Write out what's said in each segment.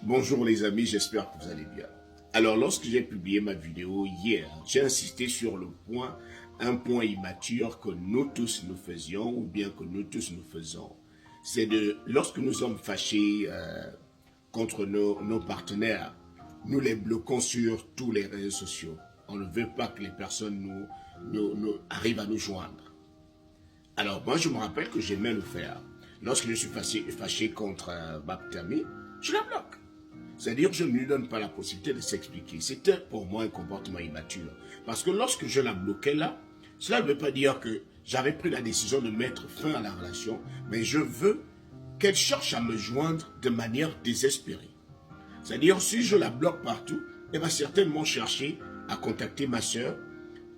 Bonjour les amis, j'espère que vous allez bien. Alors lorsque j'ai publié ma vidéo hier, j'ai insisté sur un point immature que nous tous nous faisions ou bien que nous tous nous faisons. C'est lorsque nous sommes fâchés contre nos partenaires, nous les bloquons sur tous les réseaux sociaux. On ne veut pas que les personnes nous arrivent à nous joindre. Alors moi je me rappelle que j'aimais le faire. Lorsque je suis fâché contre ma petite amie, je la bloque. C'est-à-dire que je ne lui donne pas la possibilité de s'expliquer. C'était pour moi un comportement immature. Parce que lorsque je la bloquais là, cela ne veut pas dire que j'avais pris la décision de mettre fin à la relation, mais je veux qu'elle cherche à me joindre de manière désespérée. C'est-à-dire si je la bloque partout, elle va certainement chercher à contacter ma soeur,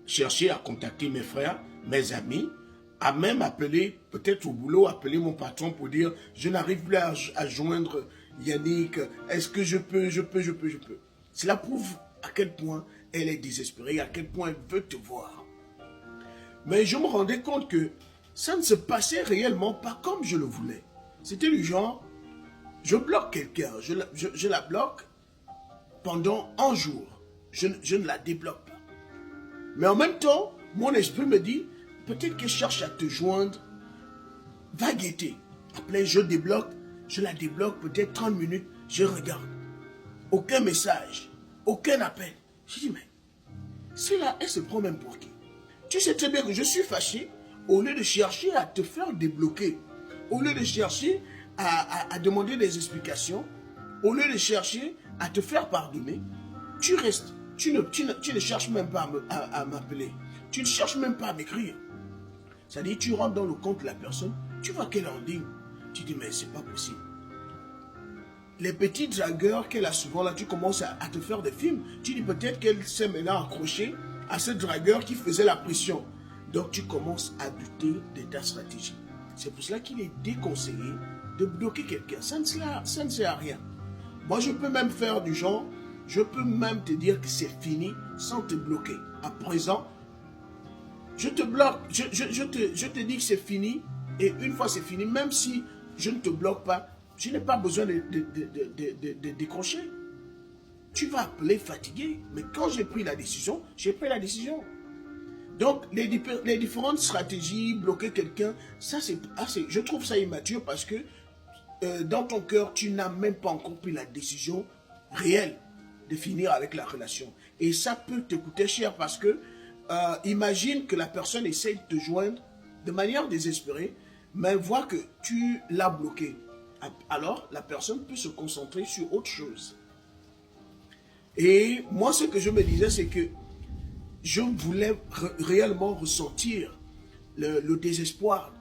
chercher à contacter mes frères, mes amis, à même appeler, peut-être au boulot, appeler mon patron pour dire « Je n'arrive plus à joindre Yannick, est-ce que je peux ?» Cela prouve à quel point elle est désespérée, à quel point elle veut te voir. Mais je me rendais compte que ça ne se passait réellement pas comme je le voulais. C'était du genre, je bloque quelqu'un, je la bloque pendant un jour. Je ne la débloque pas. Mais en même temps, mon esprit me dit, peut-être qu'elle cherche à te joindre, va guetter. Après, je la débloque peut-être 30 minutes, je regarde. Aucun message, aucun appel. Je dis, mais celle-là, elle se prend même pour qui? Tu sais très bien que je suis fâché, au lieu de chercher à te faire débloquer, au lieu de chercher à demander des explications, au lieu de chercher à te faire pardonner, tu restes. Tu ne cherches même pas à m'appeler. Tu ne cherches même pas à m'écrire. C'est-à-dire, tu rentres dans le compte de la personne, tu vois qu'elle est en ligne. Tu dis, mais c'est pas possible. Les petits dragueurs qu'elle a souvent là, tu commences à te faire des films. Tu dis peut-être qu'elle s'est maintenant accrochée à ce dragueur qui faisait la pression. Donc, tu commences à douter de ta stratégie. C'est pour cela qu'il est déconseillé de bloquer quelqu'un. Ça ne sert à rien. Moi, je peux même faire du genre, je peux même te dire que c'est fini sans te bloquer. À présent, je te bloque, je te dis que c'est fini, et une fois c'est fini, même si je ne te bloque pas, je n'ai pas besoin de décrocher. Tu vas appeler fatigué, mais quand j'ai pris la décision, j'ai pris la décision. Donc, les différentes stratégies, bloquer quelqu'un, ça c'est assez, je trouve ça immature parce que dans ton cœur, tu n'as même pas encore pris la décision réelle de finir avec la relation. Et ça peut te coûter cher parce que imagine que la personne essaie de te joindre de manière désespérée, mais voit que tu l'as bloqué. Alors, la personne peut se concentrer sur autre chose. Et moi, ce que je me disais, c'est que je voulais réellement ressentir le désespoir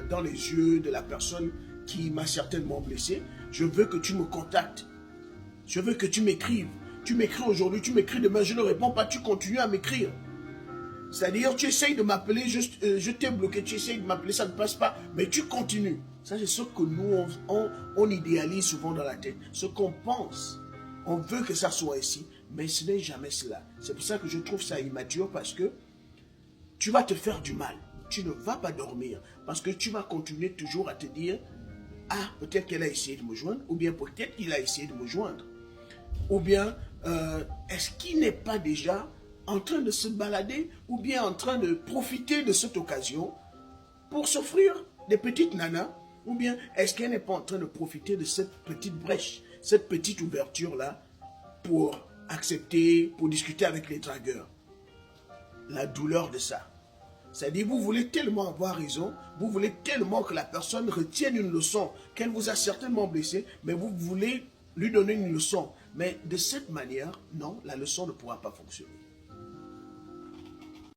dans les yeux de la personne qui m'a certainement blessé. Je veux que tu me contactes. Je veux que tu m'écrives. Tu m'écris aujourd'hui, tu m'écris demain, je ne réponds pas, tu continues à m'écrire. C'est-à-dire, tu essayes de m'appeler, je t'ai bloqué, tu essayes de m'appeler, ça ne passe pas, mais tu continues. Ça, c'est ce que nous, on idéalise souvent dans la tête. Ce qu'on pense, on veut que ça soit ainsi, mais ce n'est jamais cela. C'est pour ça que je trouve ça immature, parce que tu vas te faire du mal. Tu ne vas pas dormir, parce que tu vas continuer toujours à te dire, ah, peut-être qu'elle a essayé de me joindre, ou bien peut-être qu'il a essayé de me joindre. Ou bien, est-ce qu'il n'est pas déjà en train de se balader ou bien en train de profiter de cette occasion pour s'offrir des petites nanas, ou bien est-ce qu'elle n'est pas en train de profiter de cette petite brèche, cette petite ouverture-là pour accepter, pour discuter avec les dragueurs. La douleur de ça. C'est-à-dire, vous voulez tellement avoir raison, vous voulez tellement que la personne retienne une leçon qu'elle vous a certainement blessé, mais vous voulez lui donner une leçon. Mais de cette manière, non, la leçon ne pourra pas fonctionner.